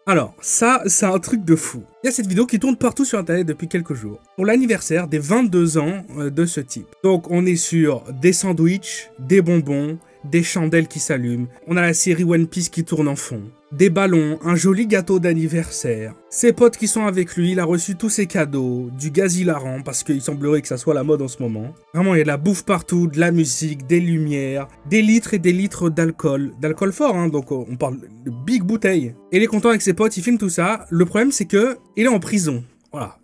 Alors, ça, c'est un truc de fou. Il y a cette vidéo qui tourne partout sur internet depuis quelques jours, pour l'anniversaire des 22 ans de ce type. Donc, on est sur des sandwichs, des bonbons, des chandelles qui s'allument, on a la série One Piece qui tourne en fond, des ballons, un joli gâteau d'anniversaire, ses potes qui sont avec lui, il a reçu tous ses cadeaux, du gaz hilarant, parce qu'il semblerait que ça soit la mode en ce moment. Vraiment, il y a de la bouffe partout, de la musique, des lumières, des litres et des litres d'alcool fort, hein, donc on parle de big bouteilles. Et il est content avec ses potes, il filme tout ça, le problème c'est que il est en prison. Voilà.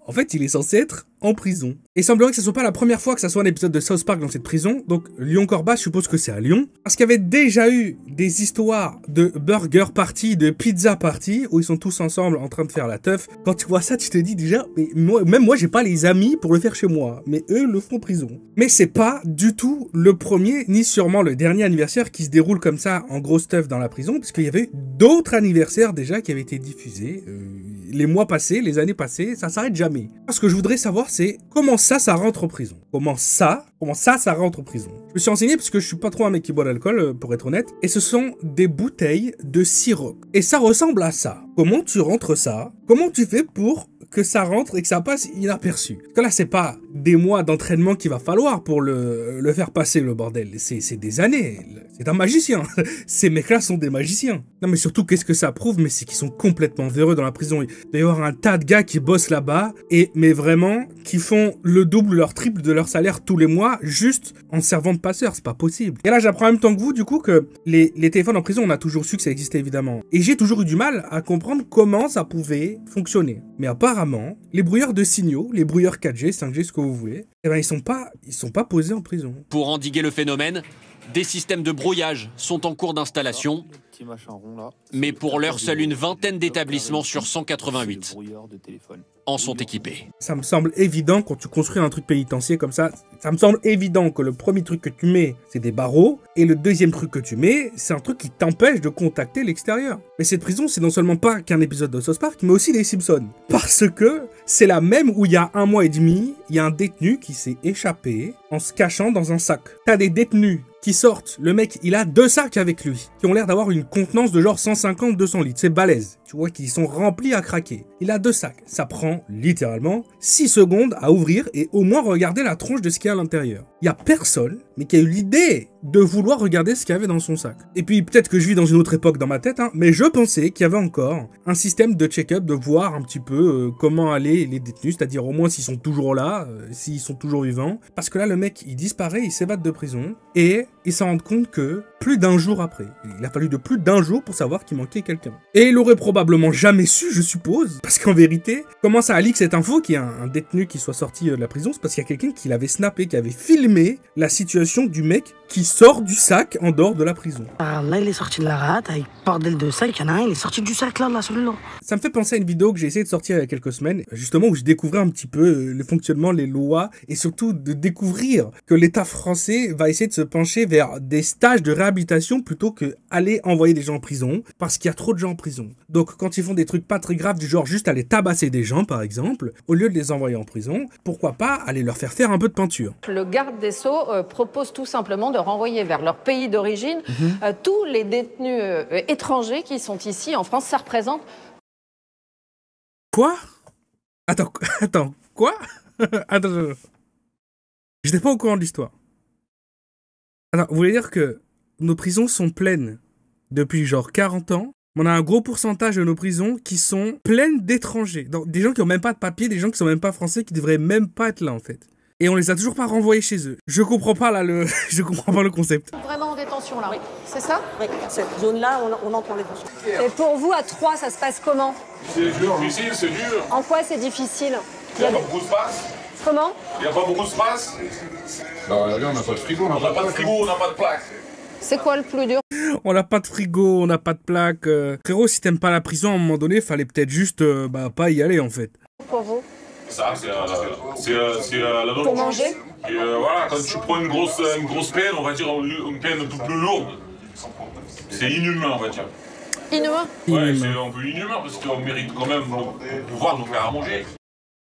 En fait, il est censé être en prison. Et il semblerait que ce soit pas la première fois que ça soit un épisode de South Park dans cette prison. Donc, Lyon-Corba, je suppose que c'est à Lyon. Parce qu'il y avait déjà eu des histoires de burger party, de pizza party, où ils sont tous ensemble en train de faire la teuf. Quand tu vois ça, tu te dis déjà, mais même moi, j'ai pas les amis pour le faire chez moi. Mais eux le font en prison. Mais c'est pas du tout le premier, ni sûrement le dernier anniversaire qui se déroule comme ça en gros stuff dans la prison. Parce qu'il y avait eu d'autres anniversaires déjà qui avaient été diffusés. Les mois passés, les années passées, ça s'arrête jamais. Ce que je voudrais savoir, c'est comment ça rentre en prison. Comment ça rentre en prison. Je me suis renseigné parce que je suis pas trop un mec qui boit l'alcool, pour être honnête. Et ce sont des bouteilles de sirop. Et ça ressemble à ça. Comment tu rentres ça? Comment tu fais pour que ça rentre et que ça passe inaperçu? Parce que là, c'est pas des mois d'entraînement qu'il va falloir pour le faire passer, le bordel. C'est des années. C'est un magicien. Ces mecs-là sont des magiciens. Non, mais surtout, qu'est-ce que ça prouve? Mais c'est qu'ils sont complètement véreux dans la prison. Il doit y avoir un tas de gars qui bossent là-bas, mais vraiment, qui font le double ou leur triple de leur salaire tous les mois, juste en servant de passeur. C'est pas possible. Et là, j'apprends en même temps que vous, du coup, que les téléphones en prison, on a toujours su que ça existait, évidemment. Et j'ai toujours eu du mal à comprendre comment ça pouvait fonctionner. Mais apparemment, les brouilleurs de signaux, les brouilleurs 4G, 5G, ce que vous voulez, eh ben, ils sont pas posés en prison. Pour endiguer le phénomène, des systèmes de brouillage sont en cours d'installation. Mais pour l'heure, seule une vingtaine d'établissements sur 188 en sont équipés. Ça me semble évident, quand tu construis un truc pénitentiaire comme ça me semble évident que le premier truc que tu mets, c'est des barreaux, et le deuxième truc que tu mets, c'est un truc qui t'empêche de contacter l'extérieur. Mais cette prison, c'est non seulement pas qu'un épisode de South Park, mais aussi des Simpsons. Parce que c'est la même où il y a 1 mois et demi, il y a un détenu qui s'est échappé en se cachant dans un sac. T'as des détenus qui sortent, le mec, il a 2 sacs avec lui, qui ont l'air d'avoir une contenance de genre 150-200 litres, c'est balèze, tu vois, qui sont remplis à craquer. Il a 2 sacs, ça prend littéralement 6 secondes à ouvrir et au moins regarder la tronche de ce qu'il y a à l'intérieur. Il y a personne, mais qui a eu l'idée de vouloir regarder ce qu'il y avait dans son sac. Et puis peut-être que je vis dans une autre époque dans ma tête, hein, mais je pensais qu'il y avait encore un système de check-up, de voir un petit peu comment allaient les détenus, c'est-à-dire au moins s'ils sont toujours là, s'ils sont toujours vivants. Parce que là, le mec, il disparaît, il s'évade de prison, et il s'en rend compte que plus d'1 jour après, il a fallu de plus d'1 jour pour savoir qu'il manquait quelqu'un. Et il aurait probablement jamais su, je suppose, parce qu'en vérité, comment ça a leak cette info qu'il y a un détenu qui soit sorti de la prison? C'est parce qu'il y a quelqu'un qui l'avait snappé, qui avait filmé la situation du mec qui sort du sac en dehors de la prison. Là, il est sorti de la rate, avec bordel de sac, il y en a un, il est sorti du sac là, celui-là. Ça me fait penser à une vidéo que j'ai essayé de sortir il y a quelques semaines, justement où je découvrais un petit peu le fonctionnement, les lois, et surtout de découvrir que l'État français va essayer de se pencher vers des stages de réhabilitation plutôt que aller envoyer des gens en prison, parce qu'il y a trop de gens en prison. Donc quand ils font des trucs pas très graves, du genre juste aller tabasser des gens par exemple, au lieu de les envoyer en prison, pourquoi pas aller leur faire un peu de peinture. Le garde des Sceaux propose tout simplement de renvoyer vers leur pays d'origine tous les détenus étrangers qui sont ici en France. Ça représente... Quoi? Attends, quoi? Attends. J'étais pas au courant de l'histoire. Alors, vous voulez dire que nos prisons sont pleines depuis genre 40 ans? On a un gros pourcentage de nos prisons qui sont pleines d'étrangers. Donc, des gens qui ont même pas de papier, des gens qui sont même pas français, qui devraient même pas être là en fait. Et on les a toujours pas renvoyés chez eux. Je comprends pas là je comprends pas le concept. Vraiment en détention là, oui. C'est ça? Oui, cette zone-là, on entre en détention. Et pour vous, à 3, ça se passe comment? C'est dur, difficile, c'est dur. En quoi c'est difficile? Il n'y a pas beaucoup de space. Comment? Il n'y a pas beaucoup de space. Bah là, on n'a pas de frigo, On n'a pas de frigo, on n'a pas de plaque. C'est quoi le plus dur? On n'a pas de frigo, on n'a pas de plaque. Frérot, si t'aimes pas la prison, à un moment donné, fallait peut-être juste pas y aller en fait. Pour vous? Ça, c'est la nourriture. Pour manger? Et voilà, quand tu prends une grosse peine, on va dire une peine un peu plus lourde, c'est inhumain, on va dire. Inhumain? Ouais, c'est un peu inhumain parce qu'on mérite quand même de pouvoir nous faire à manger.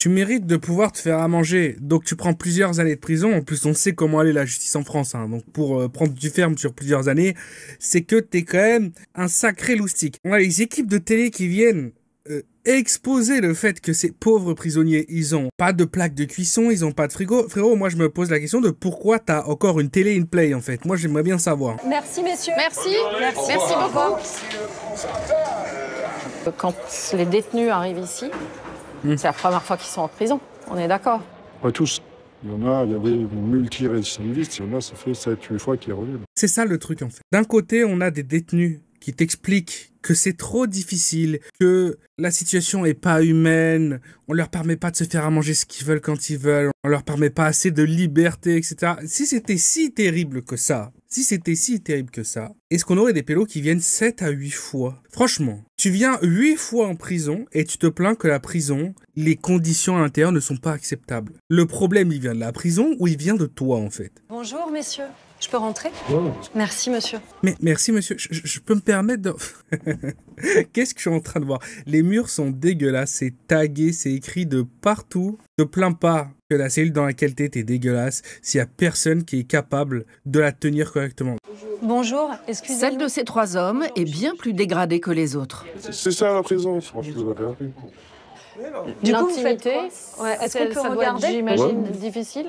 Tu mérites de pouvoir te faire à manger. Donc tu prends plusieurs années de prison. En plus, on sait comment aller la justice en France. Hein. Donc pour prendre du ferme sur plusieurs années, c'est que t'es quand même un sacré loustic. On a les équipes de télé qui viennent exposer le fait que ces pauvres prisonniers, ils ont pas de plaque de cuisson, ils ont pas de frigo. Frérot, moi je me pose la question de pourquoi t'as encore une télé in play en fait. Moi j'aimerais bien savoir. Merci, messieurs. Merci, merci beaucoup. Quand les détenus arrivent ici, c'est la première fois qu'ils sont en prison, on est d'accord? Pas tous. Il y a des multi-récidivistes, il y en a, ça fait 7-8 fois qu'ils reviennent. C'est ça le truc en fait. D'un côté, on a des détenus qui t'expliquent que c'est trop difficile, que la situation est pas humaine, on leur permet pas de se faire à manger ce qu'ils veulent quand ils veulent, on leur permet pas assez de liberté, etc. Si c'était si terrible que ça, est-ce qu'on aurait des pélos qui viennent 7 à 8 fois? Franchement, tu viens 8 fois en prison et tu te plains que la prison, les conditions à l'intérieur ne sont pas acceptables. Le problème, il vient de la prison ou il vient de toi en fait? Bonjour, messieurs. Je peux rentrer? Merci, monsieur. Mais merci, monsieur. Je peux me permettre de... Qu'est-ce que je suis en train de voir? Les murs sont dégueulasses, c'est tagué, c'est écrit de partout. Ne te plains pas que la cellule dans laquelle t'es dégueulasse s'il y a personne qui est capable de la tenir correctement. Bonjour, excusez-moi. Celle de ces 3 hommes est bien plus dégradée que les autres. C'est ça la prison, franchement. Du coup, vous faites L'intimité, quoi? Ouais, est-ce qu'on peut ça doit être, regarder? j'imagine, difficile.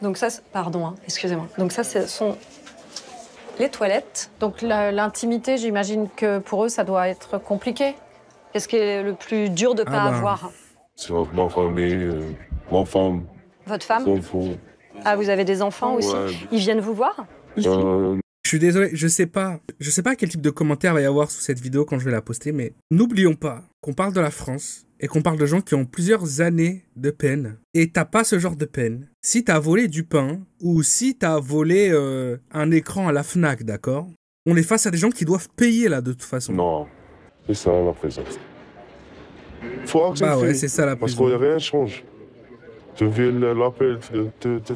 Donc ça, pardon, hein, excusez-moi. Donc ça, ce sont les toilettes. Donc l'intimité, j'imagine que pour eux, ça doit être compliqué. Qu'est-ce qui est le plus dur de pas avoir? C'est ma famille, ma femme, Votre femme? mon enfant. Ah, vous avez des enfants aussi? Ouais. Ils viennent vous voir? Je suis désolé, je sais pas quel type de commentaire va y avoir sous cette vidéo quand je vais la poster, mais n'oublions pas qu'on parle de la France et qu'on parle de gens qui ont plusieurs années de peine. Et t'as pas ce genre de peine. Si t'as volé du pain ou si t'as volé un écran à la Fnac, d'accord? On est face à des gens qui doivent payer là de toute façon. Non, c'est ça la prison. Faut accepter. Bah ouais, c'est ça la Parce prison. que rien ne change. Je vais l'appeler.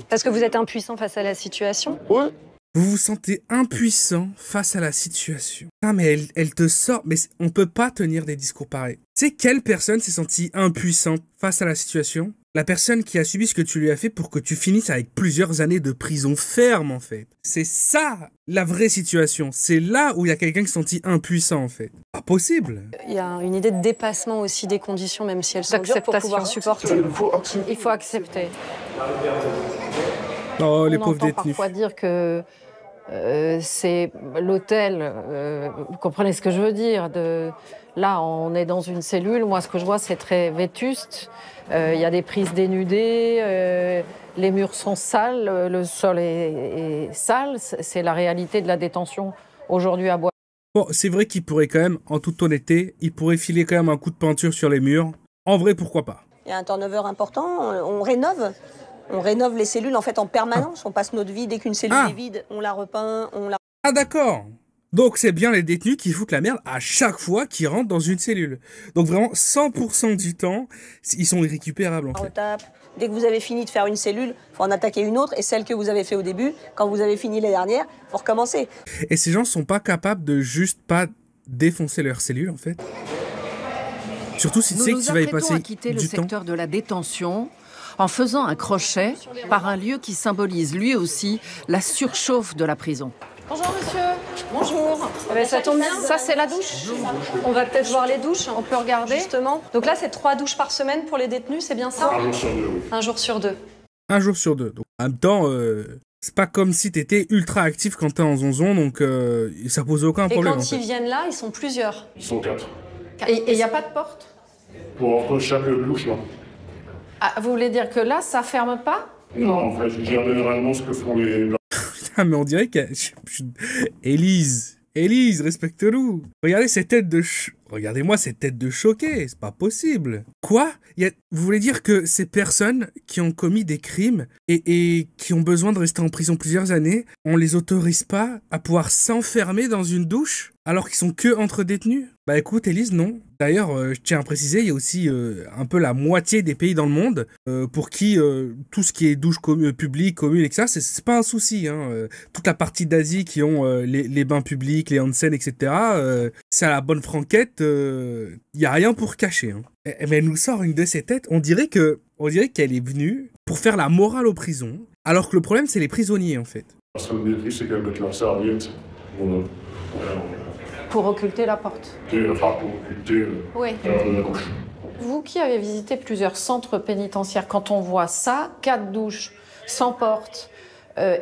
Parce que vous êtes impuissant face à la situation? Ouais. Vous vous sentez impuissant face à la situation. Ah mais elle te sort, mais on peut pas tenir des discours pareils. Tu sais quelle personne s'est sentie impuissante face à la situation? La personne qui a subi ce que tu lui as fait pour que tu finisses avec plusieurs années de prison ferme en fait. C'est ça la vraie situation. C'est là où il y a quelqu'un qui s'est senti impuissant en fait. Pas possible. Il y a une idée de dépassement aussi des conditions, même si elles sont dures, pour pouvoir supporter. Il faut accepter. Oh les On pauvres entend détenus. parfois dire que c'est l'hôtel, vous comprenez ce que je veux dire, là on est dans une cellule, moi ce que je vois c'est très vétuste, il y a des prises dénudées, les murs sont sales, le sol est sale, c'est la réalité de la détention aujourd'hui à Bois. Bon, c'est vrai qu'il pourrait quand même, en toute honnêteté, il pourrait filer quand même un coup de peinture sur les murs. En vrai, pourquoi pas? Il y a un turnover important, on rénove. On rénove les cellules en fait en permanence. On passe notre vie, dès qu'une cellule est vide, on la repeint, on la... Ah d'accord. Donc c'est bien les détenus qui foutent la merde à chaque fois qu'ils rentrent dans une cellule. Donc vraiment 100% du temps, ils sont irrécupérables en fait. retape. Dès que vous avez fini de faire une cellule, il faut en attaquer une autre. Et celle que vous avez fait au début, quand vous avez fini les dernières, il faut recommencer. Et ces gens sont pas capables de juste pas défoncer leur cellule en fait. Surtout si tu sais que tu vas y passer à quitter le du temps. secteur de la détention en faisant un crochet par un lieu qui symbolise lui aussi la surchauffe de la prison. Bonjour monsieur. Bonjour. Eh ben, ça tombe bien. Ça c'est la douche. On va peut-être voir les douches. On peut regarder. Justement. Donc là, c'est 3 douches par semaine pour les détenus, c'est bien ça? Un jour sur 2, oui. Un jour sur 2. Un jour sur 2. Donc, en même temps, c'est pas comme si t'étais ultra actif quand t'es en zonzon, donc ça pose aucun Et problème. quand en fait. ils viennent là, ils sont plusieurs. Ils sont 4. Et il n'y a pas de porte? Pour entre chaque douche, là. Ah, vous voulez dire que là, ça ferme pas? Non, en fait, je gère généralement ce que font les... Putain, mais on dirait que... Élise, respecte-nous. Regardez cette tête de... Regardez-moi cette tête de choqué, c'est pas possible. Quoi? Vous voulez dire que ces personnes qui ont commis des crimes et qui ont besoin de rester en prison plusieurs années, on les autorise pas à pouvoir s'enfermer dans une douche alors qu'ils sont que entre détenus? Bah écoute, Élise, non. D'ailleurs, je tiens à préciser, il y a aussi un peu la moitié des pays dans le monde pour qui tout ce qui est douche publique, commune, etc., c'est pas un souci. Hein. Toute la partie d'Asie qui ont les bains publics, les onsen, etc., c'est à la bonne franquette. fait, y a rien pour cacher. Hein. Mais elle nous sort une de ses têtes. On dirait qu'elle est venue pour faire la morale aux prisons, alors que le problème, c'est les prisonniers, en fait. La seule défi, c'est qu'elle mette la serviette. Pour occulter la porte. Enfin, pour occulter Oui. la couche. Vous qui avez visité plusieurs centres pénitentiaires, quand on voit ça, 4 douches, sans porte,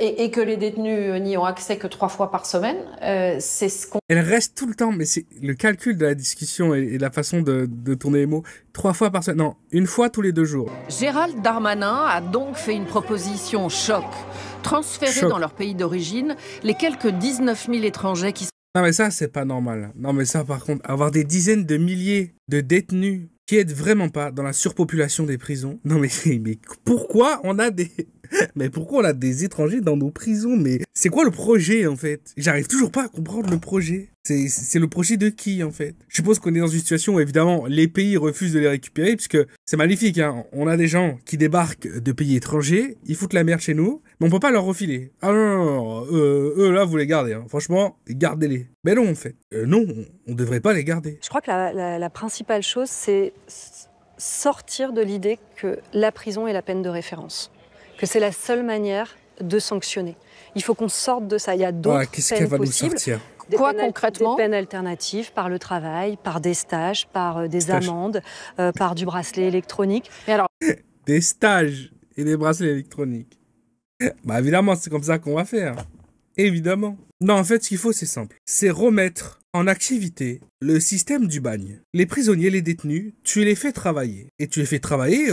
et que les détenus n'y ont accès que 3 fois par semaine, c'est ce qu'on... Elle reste tout le temps, mais c'est le calcul de la discussion et la façon de tourner les mots. 3 fois par semaine, non, 1 fois tous les 2 jours. Gérald Darmanin a donc fait une proposition choc. Transférer dans leur pays d'origine les quelques 19 000 étrangers qui sont... Non mais ça, c'est pas normal. Non mais ça, par contre, avoir des dizaines de milliers de détenus qui aident vraiment pas dans la surpopulation des prisons. Non mais pourquoi on a des... Mais pourquoi on a des étrangers dans nos prisons? Mais c'est quoi le projet, en fait? J'arrive toujours pas à comprendre le projet. C'est le projet de qui, en fait? Je suppose qu'on est dans une situation où, évidemment, les pays refusent de les récupérer, puisque c'est magnifique, hein. On a des gens qui débarquent de pays étrangers, ils foutent la merde chez nous, mais on peut pas leur refiler. Ah non, eux, là, vous les gardez, hein. Franchement, gardez-les. Mais non, en fait. Non, on devrait pas les garder. Je crois que la principale chose, c'est sortir de l'idée que la prison est la peine de référence. Que c'est la seule manière de sanctionner. Il faut qu'on sorte de ça. Il y a d'autres peines possibles. Quoi concrètement? Des peines alternatives par le travail, par des stages, par des amendes, par du bracelet électronique. Et alors... Des stages et des bracelets électroniques. Bah évidemment, c'est comme ça qu'on va faire. Évidemment. Non, en fait, ce qu'il faut, c'est simple. C'est remettre en activité le système du bagne. Les prisonniers, les détenus, tu les fais travailler. Et tu les fais travailler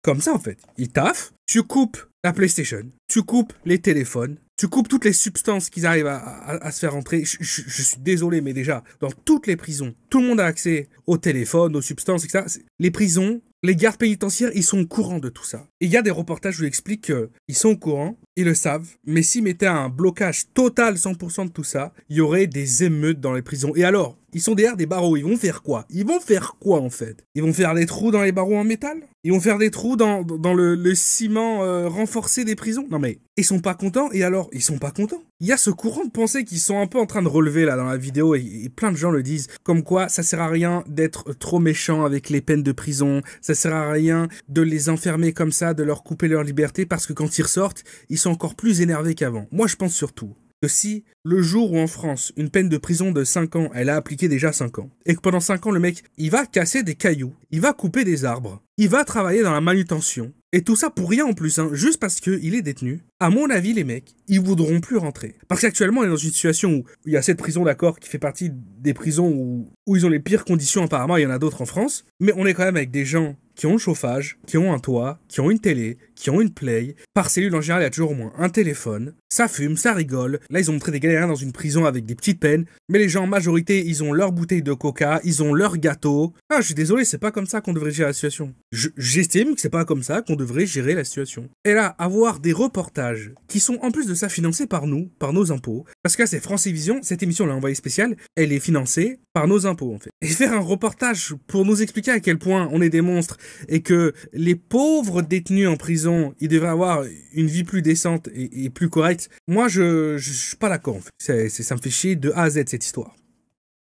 comme ça, en fait. Ils taffent, tu coupes la PlayStation, tu coupes les téléphones, tu coupes toutes les substances qu'ils arrivent à se faire rentrer. Je suis désolé, mais déjà, dans toutes les prisons, tout le monde a accès aux téléphones, aux substances, etc. Les prisons, les gardes pénitentiaires, ils sont au courant de tout ça. Et il y a des reportages où ils expliquent qu'ils sont au courant, ils le savent, mais s'ils mettaient un blocage total 100% de tout ça, il y aurait des émeutes dans les prisons. Et alors, ils sont derrière des barreaux, ils vont faire quoi? Ils vont faire quoi, en fait? Ils vont faire des trous dans les barreaux en métal? Ils vont faire des trous dans le ciment renforcé des prisons? Non mais, ils sont pas contents, et alors, ils sont pas contents. Il y a ce courant de pensée qu'ils sont un peu en train de relever là dans la vidéo, et plein de gens le disent, comme quoi ça sert à rien d'être trop méchant avec les peines de prison, ça sert à rien de les enfermer comme ça, de leur couper leur liberté, parce que quand ils ressortent, ils sont encore plus énervés qu'avant. Moi je pense surtout que si le jour où en France, une peine de prison de 5 ans, elle a appliqué déjà 5 ans, et que pendant 5 ans, le mec, il va casser des cailloux, il va couper des arbres, il va travailler dans la manutention, et tout ça pour rien en plus, hein, juste parce qu'il est détenu, à mon avis, les mecs, ils voudront plus rentrer. Parce qu'actuellement, on est dans une situation où il y a cette prison, d'accord, qui fait partie des prisons où ils ont les pires conditions, apparemment, il y en a d'autres en France, mais on est quand même avec des gens qui ont le chauffage, qui ont un toit, qui ont une télé, qui ont une play. Par cellule, en général, il y a toujours au moins un téléphone. Ça fume, ça rigole. Là, ils ont montré des galériens dans une prison avec des petites peines. Mais les gens, en majorité, ils ont leur bouteille de coca, ils ont leur gâteau. Ah, je suis désolé, c'est pas comme ça qu'on devrait gérer la situation. J'estime que c'est pas comme ça qu'on devrait gérer la situation. Et là, avoir des reportages qui sont, en plus de ça, financés par nous, par nos impôts. Parce que là, c'est France Télévisions, cette émission, on l'a envoyée spéciale, elle est financée par nos impôts, en fait. Et faire un reportage pour nous expliquer à quel point on est des monstres et que les pauvres détenus en prison, ils devraient avoir une vie plus décente et plus correcte. Moi, je suis pas d'accord, en fait. Ça me fait chier de A à Z, cette histoire.